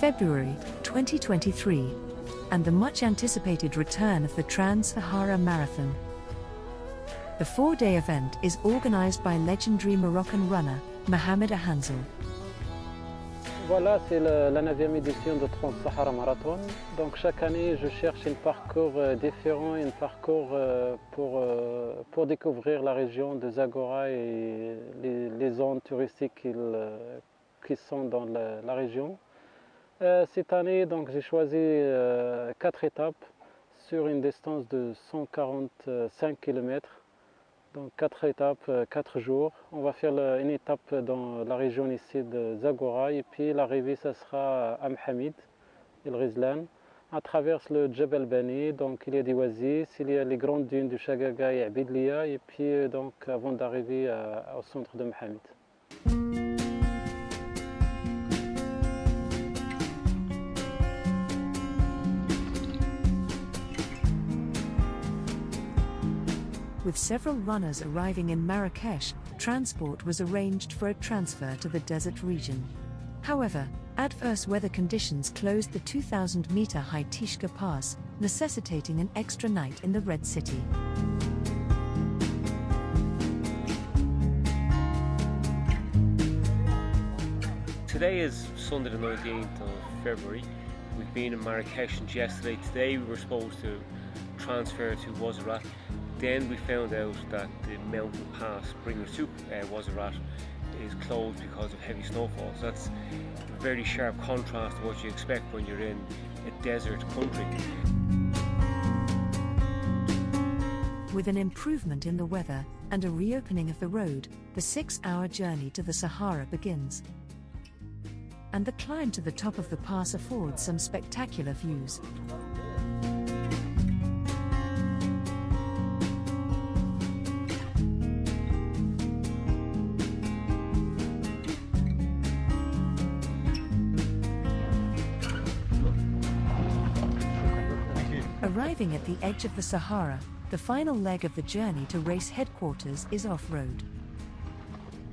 February 2023, and the much-anticipated return of the Trans-Sahara Marathon. The 4-day event is organized by legendary Moroccan runner Mohamed Ahanzel. Voilà, c'est la 9e édition de Trans-Sahara Marathon. Donc chaque année, je cherche un parcours différent, un parcours pour découvrir la région de Zagora et les zones touristiques qui sont dans la région. Cette année, donc, j'ai choisi 4 étapes sur une distance de 145 km. Donc 4 étapes, 4 jours. On va faire une étape dans la région ici de Zagora et puis l'arrivée, ça sera à Mohamed, El Rizlan. On traverse le Djebel Bani, donc il y a des oasis, il y a les grandes dunes de Chagaga et Abidlia et puis donc avant d'arriver au centre de Mohamed. With several runners arriving in Marrakesh, transport was arranged for a transfer to the desert region. However, adverse weather conditions closed the 2,000-meter high Tishka Pass, necessitating an extra night in the Red City. Today is Sunday the 19th of February. We've been in Marrakesh since yesterday. Today we were supposed to transfer to Wazarat. Then we found out that the mountain pass bringing us to Wazarat is closed because of heavy snowfall. So that's a very sharp contrast to what you expect when you're in a desert country. With an improvement in the weather and a reopening of the road, the 6-hour journey to the Sahara begins. And the climb to the top of the pass affords some spectacular views. Arriving at the edge of the Sahara, the final leg of the journey to race headquarters is off-road.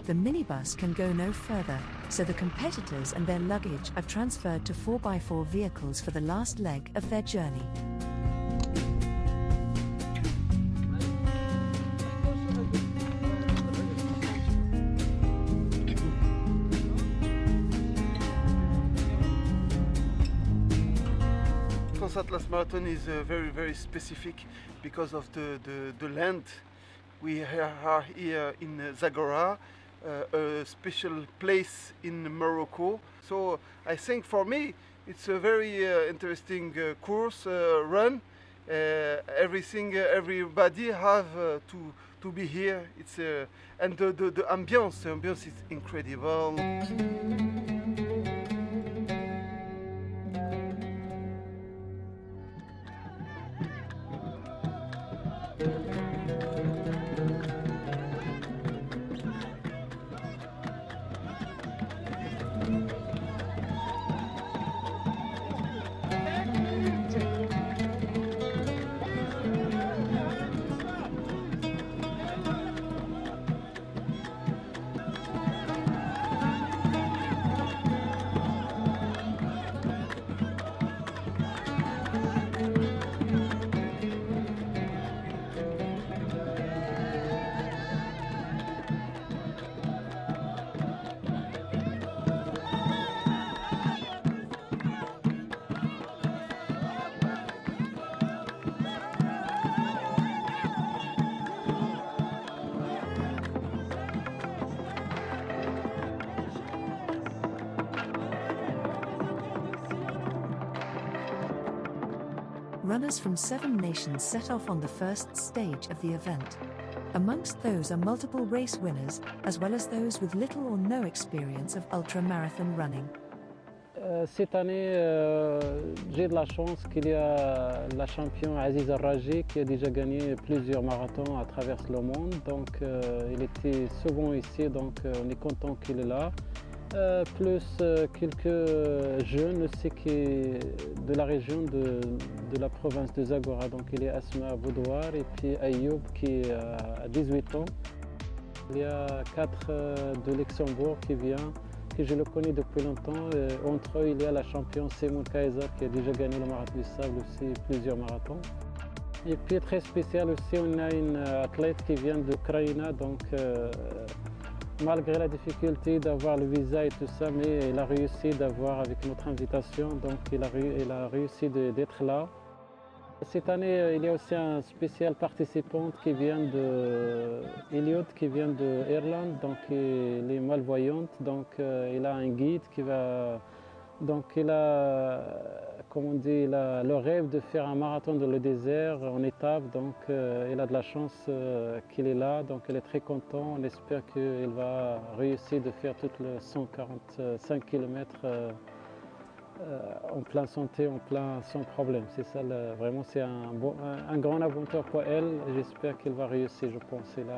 The minibus can go no further, so the competitors and their luggage are transferred to 4x4 vehicles for the last leg of their journey. Atlas Marathon is very specific because of the land. We are here in Zagora, a special place in Morocco. So I think for me it's a very interesting course, run. Everybody have to be here. It's and the ambience is incredible. Runners from 7 nations set off on the first stage of the event. Amongst those are multiple race winners, as well as those with little or no experience of ultra-marathon running. Cette année, j'ai de la chance qu'il y a la championne Aziz Al-Raji qui a déjà gagné plusieurs marathons à travers le monde. Donc il était second ici, donc on est content qu'il est là. Plus quelques jeunes aussi de la région de la province de Zagora. Donc il y a Asma Boudoir et puis Ayoub qui a 18 ans. Il y a 4 de Luxembourg qui viennent, que je le connais depuis longtemps. Entre eux, il y a la championne Simone Kaiser qui a déjà gagné le marathon du sable aussi, plusieurs marathons. Et puis très spécial aussi, on a une athlète qui vient d'Ukraine, donc malgré la difficulté d'avoir le visa et tout ça, mais elle a réussi d'avoir avec notre invitation, donc elle a réussi d'être là. Cette année, il y a aussi un spécial participant qui vient de Elliot, qui vient d'Irlande, donc elle est malvoyante, donc il a un guide qui va, donc il a, comme on dit, il a le rêve de faire un marathon dans le désert en étape, donc il a de la chance qu'il est là, donc elle est très contente, on espère qu'il va réussir de faire toutes les 145 km. En pleine santé, en plein sans problème. C'est ça, vraiment, c'est un grand aventure pour elle. J'espère qu'elle va réussir, je pense. Elle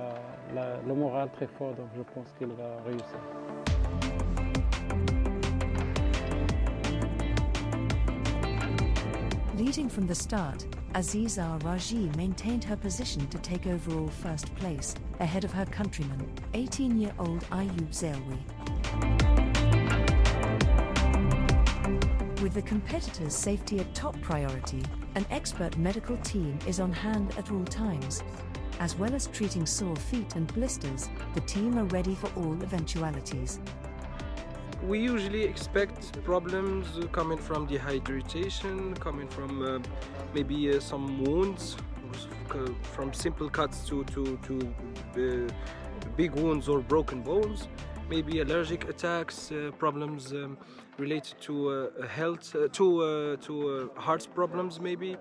a le moral très fort, donc je pense qu'elle va réussir. Leading from the start, Aziza Raji maintained her position to take overall first place, ahead of her countryman, 18-year-old Ayub Zelwi. With the competitors' safety a top priority, an expert medical team is on hand at all times. As well as treating sore feet and blisters, the team are ready for all eventualities. We usually expect problems coming from dehydration, coming from maybe some wounds, from simple cuts to big wounds or broken bones. Maybe allergic attacks, problems related to health, to heart problems maybe,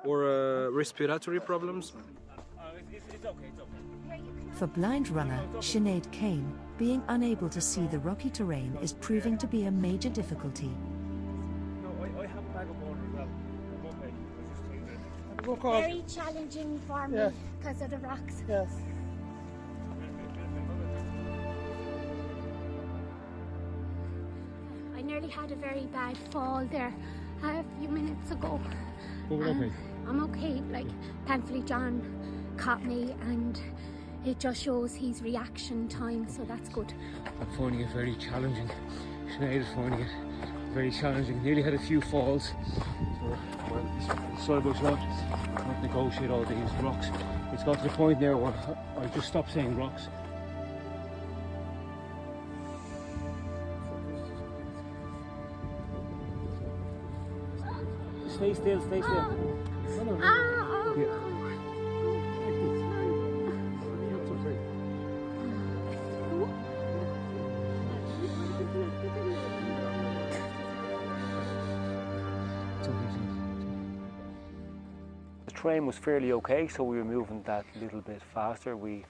or respiratory problems. It's okay. For blind runner Sinead Kane, being unable to see the rocky terrain is proving to be a major difficulty. No, I have a bag of water as well. I'm okay. Very challenging for me because of the rocks. Yes. I nearly had a very bad fall there a few minutes ago. Okay. I'm okay. Like, thankfully John caught me and it just shows his reaction time, so that's good. I'm finding it very challenging. Sinead is finding it very challenging. Nearly had a few falls. So, sorry about that. Can't negotiate all these rocks. It's got to the point now where I just stopped saying rocks. Stay still, stay still. Yeah. The train was fairly okay, so we were moving that little bit faster. We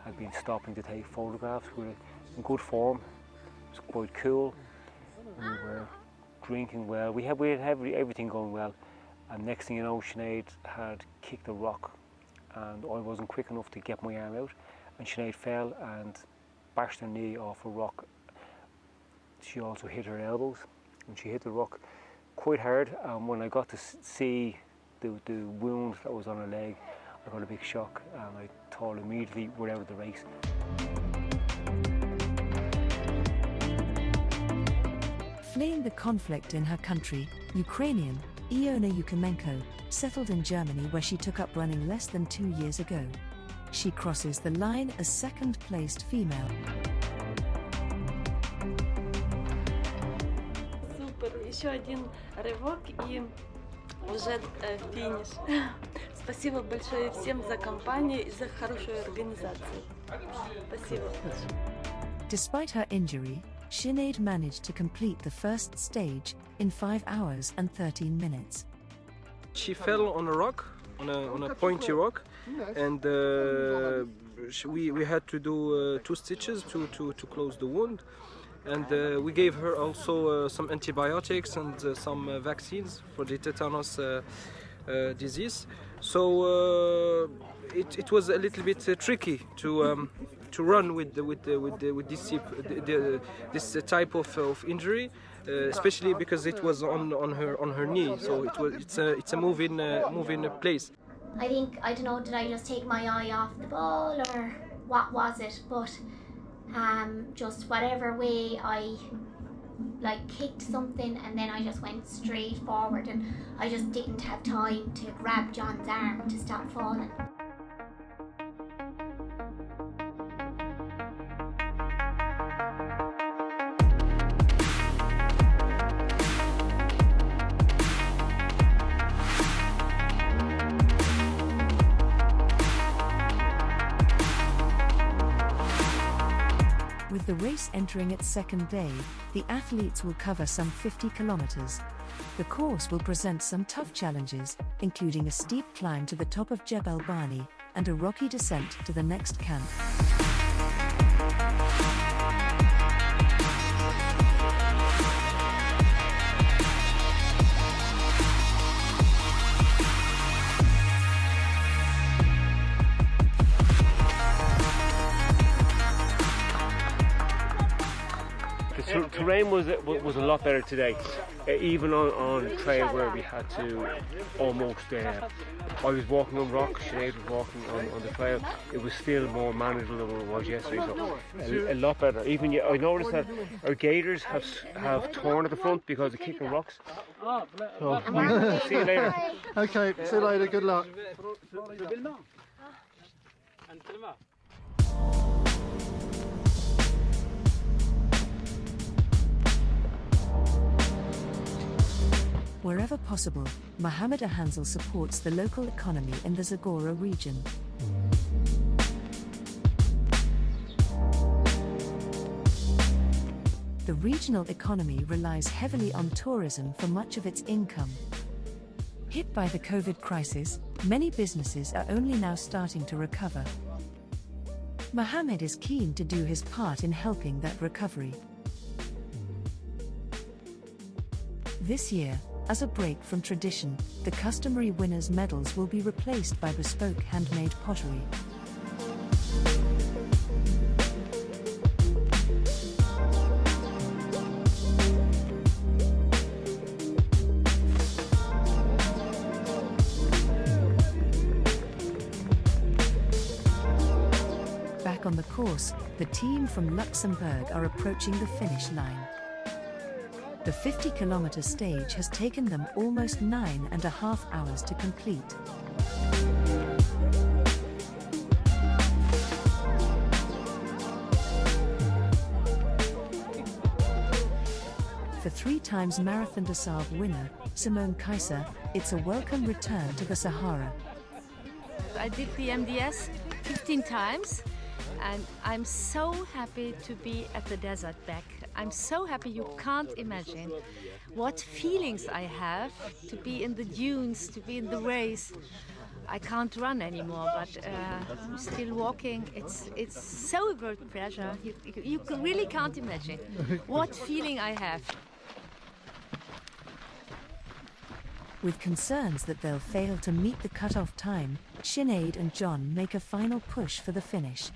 had been stopping to take photographs. We were in good form. It was quite cool. We were drinking well. We had everything going well. And next thing you know, Sinead had kicked a rock, and I wasn't quick enough to get my arm out, and Sinead fell and bashed her knee off a rock. She also hit her elbows, and she hit the rock quite hard. And when I got to see the wound that was on her leg, I got a big shock, and I thought immediately we're out of the race. Fleeing the conflict in her country, Ukrainian Iona Yukomenko settled in Germany, where she took up running less than 2 years ago. She crosses the line as second-placed female. Супер, еще один рывок и уже финиш. Спасибо большое всем за компанию и за хорошую организацию. Спасибо. Despite her injury, Sinead managed to complete the first stage in 5 hours and 13 minutes. She fell on a rock, on a pointy rock, and we had to do 2 stitches to close the wound. And we gave her also some antibiotics and some vaccines for the tetanus disease. So it was a little bit tricky to run with this type of injury, especially because it was on her knee. So it's a moving place. I think, I don't know, did I just take my eye off the ball or what was it? But just whatever way I like kicked something, and then I just went straight forward, and I just didn't have time to grab John's arm to stop falling. With the race entering its second day, the athletes will cover some 50 kilometers. The course will present some tough challenges, including a steep climb to the top of Jebel Bani and a rocky descent to the next camp. The terrain was a lot better today, even on trail where we had to almost. I was walking on rock, Sinead was walking on the trail. It was still more manageable than it was yesterday, so a lot better. Even I noticed that our gaiters have torn at the front because of kicking rocks. So we'll see you later. Okay, see you later. Good luck. Wherever possible, Mohammed Ahansel supports the local economy in the Zagora region. The regional economy relies heavily on tourism for much of its income. Hit by the COVID crisis, many businesses are only now starting to recover. Mohammed is keen to do his part in helping that recovery. This year, as a break from tradition, the customary winners' medals will be replaced by bespoke handmade pottery. Back on the course, the team from Luxembourg are approaching the finish line. The 50-kilometer stage has taken them almost 9.5 hours to complete. For 3 times Marathon des Sables winner, Simone Kaiser, it's a welcome return to the Sahara. I did the MDS 15 times, and I'm so happy to be at the desert back. I'm so happy you can't imagine what feelings I have to be in the dunes, to be in the race. I can't run anymore, but I'm still walking. It's so a great pleasure. You really can't imagine what feeling I have. With concerns that they'll fail to meet the cut-off time, Sinead and John make a final push for the finish.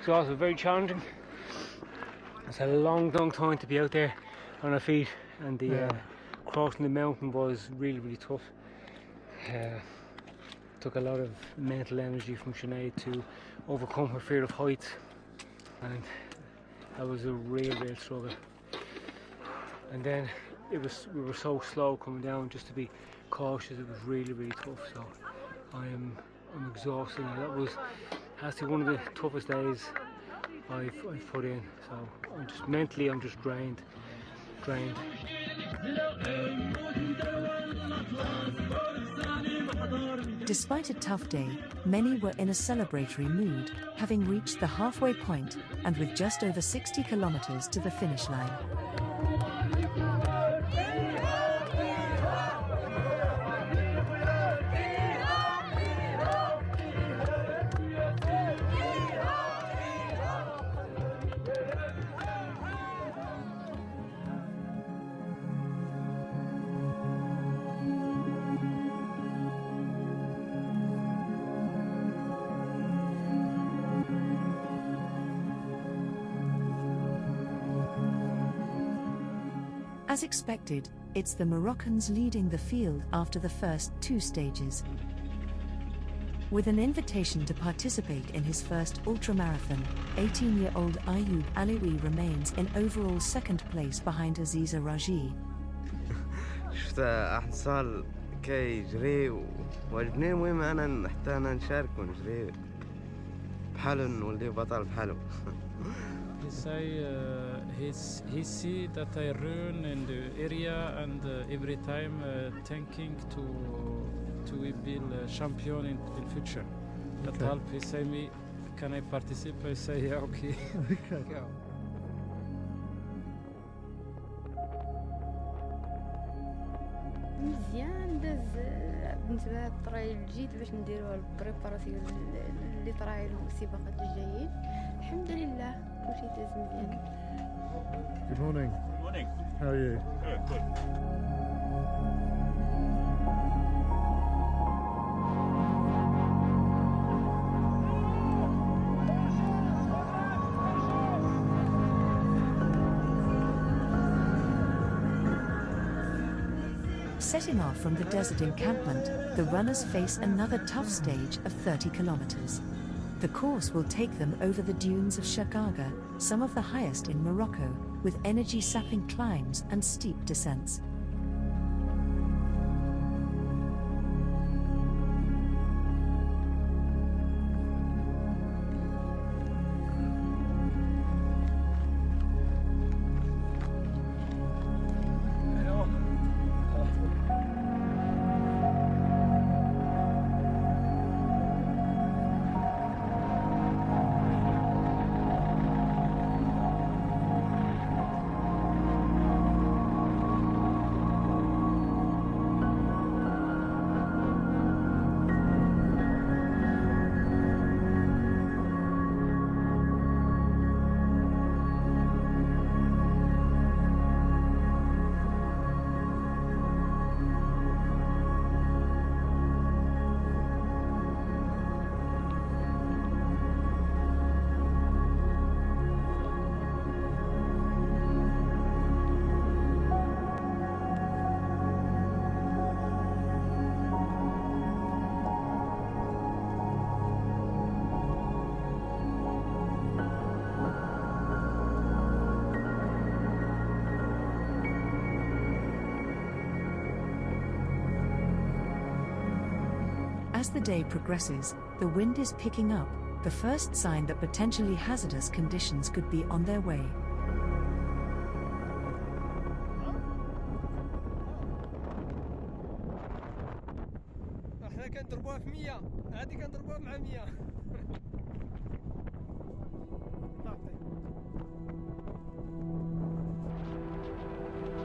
So it was very challenging. It's a long time to be out there on our feet, and the crossing the mountain was really tough. Took a lot of mental energy from Sinead to overcome her fear of heights, and that was a real struggle. And then we were so slow coming down, just to be cautious. It was really tough. So I'm exhausted now. That was actually one of the toughest days I've put in. So I'm just drained. Despite a tough day, many were in a celebratory mood, having reached the halfway point, and with just over 60 kilometers to the finish line. As expected, it's the Moroccans leading the field after the first 2 stages. With an invitation to participate in his first ultramarathon, 18-year-old Ayoub Alioui remains in overall second place behind Aziza Raji. شفت حصل كي يجري وعجبني. المهم انا حتى انا نشارك ونجري بحاله نولي بطل بحاله. He say he see that I run in the area and every time thinking to be a champion in future. That help. He say me, can I participate? I say yeah, okay. Okay. مزيان داز بالنسبه لهاد الطرايل الجيد باش نديروا البريباراسيون اللي طرايل المسابقات الجايين. الحمد لله كلشي داز مزيان. Good morning. Good morning. How are you? Good. Setting off from the desert encampment, the runners face another tough stage of 30 kilometers. The course will take them over the dunes of Shagaga, some of the highest in Morocco, with energy-sapping climbs and steep descents. As the day progresses, the wind is picking up, the first sign that potentially hazardous conditions could be on their way.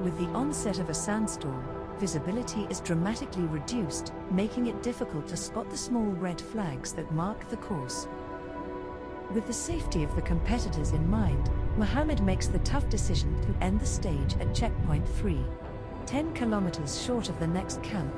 With the onset of a sandstorm, visibility is dramatically reduced, making it difficult to spot the small red flags that mark the course. With the safety of the competitors in mind, Mohammed makes the tough decision to end the stage at checkpoint 3, 10 kilometers short of the next camp.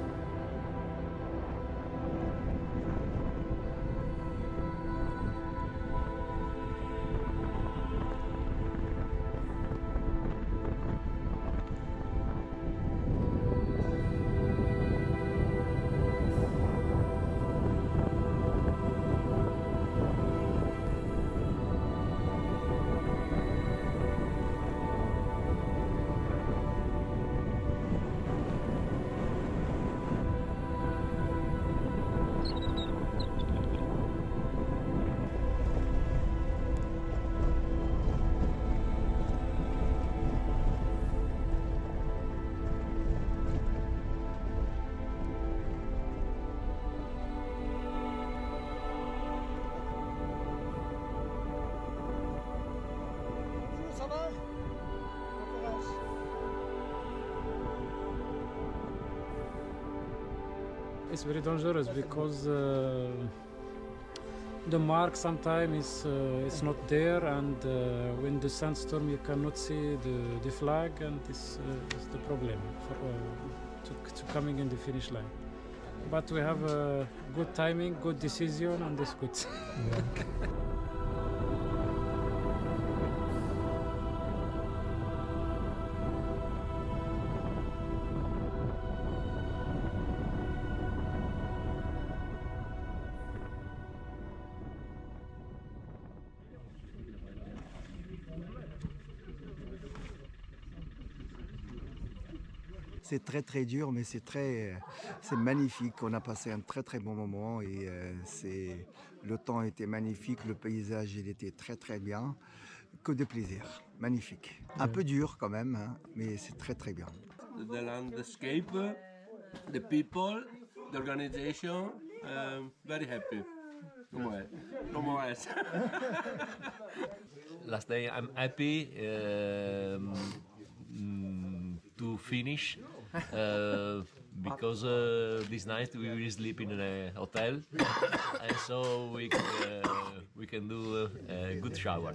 It's very dangerous because the mark sometimes is not there, and when the sandstorm you cannot see the flag, and this is the problem for to coming in the finish line. But we have good timing, good decision, and it's good. Yeah. C'est très dur, mais c'est magnifique. On a passé un très bon moment et le temps était magnifique, le paysage il était très bien. Que de plaisir, magnifique. Un peu dur quand même, hein, mais c'est très bien. The landscape, the people, the organization, very happy. No more else. Last day I'm happy to finish because this night we will sleep in a hotel and so we can do a good shower.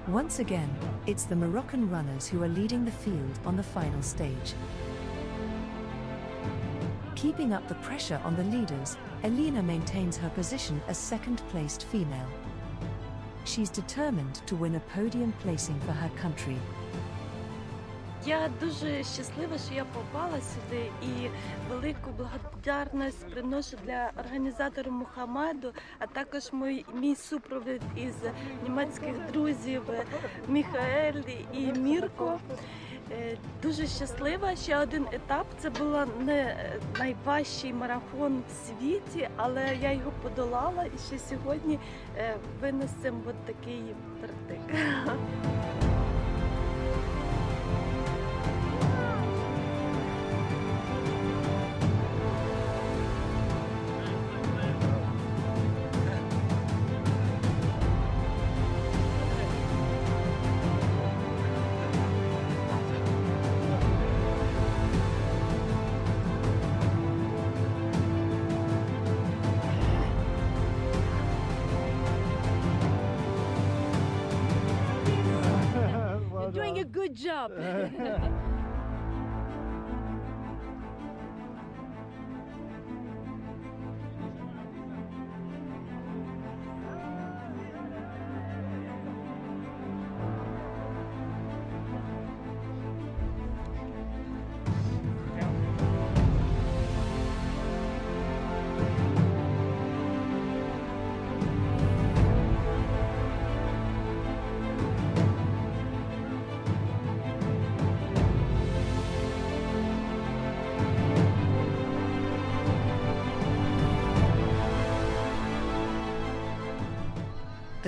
Once again, it's the Moroccan runners who are leading the field on the final stage. Keeping up the pressure on the leaders, Elena maintains her position as second-placed female. She's determined to win a podium placing for her country. Я дуже щаслива, що я попала сюди, і велику благодарність приношу для організатора Мухаммеду, а також мій супровід із німецьких друзів Міхаель і Мірко. Дуже щаслива. Ще один етап, це був не найважчий марафон в світі, але я його подолала і ще сьогодні винесемо от такий тортик. You're doing a good job.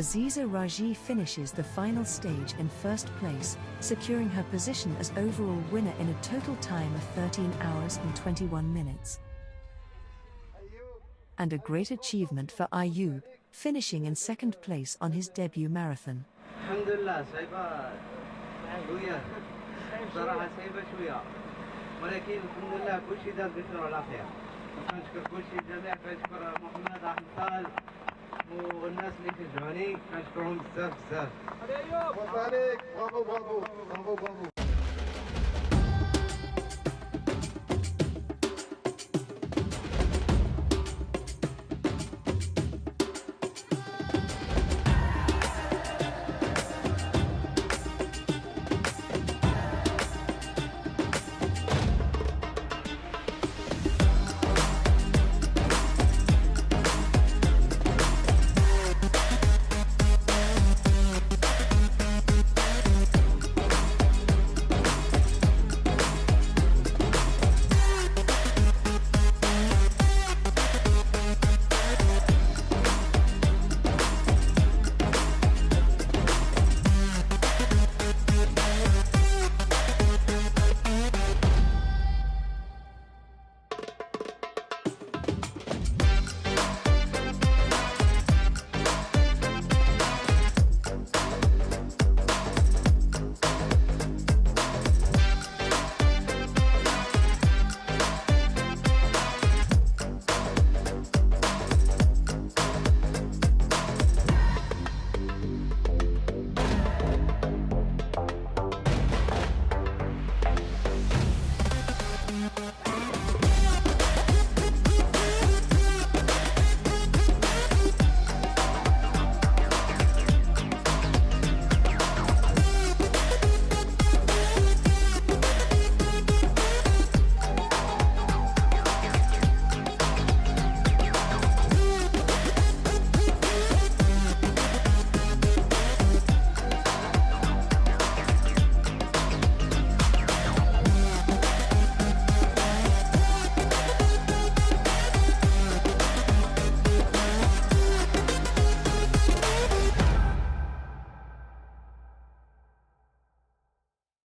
Aziza Raji finishes the final stage in first place, securing her position as overall winner in a total time of 13 hours and 21 minutes. And a great achievement for Ayub, finishing in second place on his debut marathon. Alhamdulillah, صراحة صعيبة شوية ولكن الحمد لله كل شيء دار بخير وعلى خير. كنشكر كل شيء الجميع، كنشكر محمد أحمد والناس اللي شجعوني، كنشكرهم بزاف. برافو عليك، برافو.